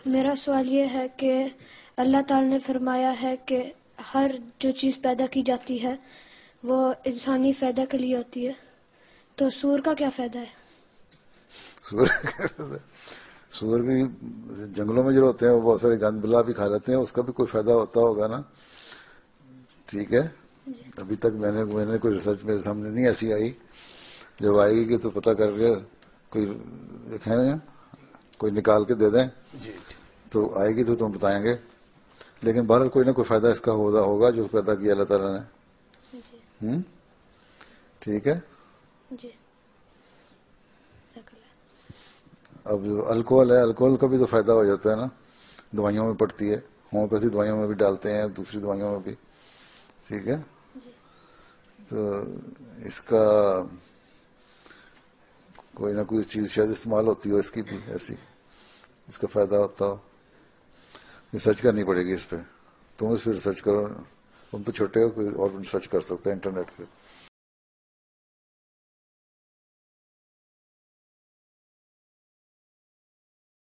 میرا سوال یہ ہے کہ اللہ تعالی نے فرمایا ہے کہ ہر جو چیز پیدا کی جاتی ہے وہ انسانی فائدہ کے لیے ہوتی ہے، تو سور کا کیا فائدہ ہے؟ سور بھی جنگلوں میں جو ہوتے ہیں وہ بہت سارے گند بلا بھی کھا لیتے ہیں، اس کا بھی کوئی فائدہ ہوتا ہوگا نا. ٹھیک ہے، ابھی تک میں نے کوئی ریسرچ میرے سامنے نہیں ایسی آئی. جب آئے گی تو پتہ کر کے کوئی ہے نا کوئی نکال کے دے دیں جی تو آئے گی تو تم بتائیں گے. لیکن بہرحال کوئی نہ کوئی فائدہ اس کا ہوگا جو پیدا کیا اللہ تعالیٰ نے. جی ٹھیک ہے. جی اب جو الکوہل ہے، الکوہل کا بھی تو فائدہ ہو جاتا ہے نا، دوائیوں میں پڑتی ہے، ہومیوپیتھی دوائیوں میں بھی ڈالتے ہیں، دوسری دوائیوں میں بھی. ٹھیک ہے، تو اس کا کوئی نہ کوئی چیز شاید استعمال ہوتی ہو اس کی بھی ایسی، اس کا فائدہ ہوتا ہو. ریسرچ کرنی پڑے گی اس پہ. تم اس پہ ریسرچ کرو، تم تو چھوٹے ہو، کوئی اور ریسرچ کر سکتے ہیں انٹرنیٹ پہ.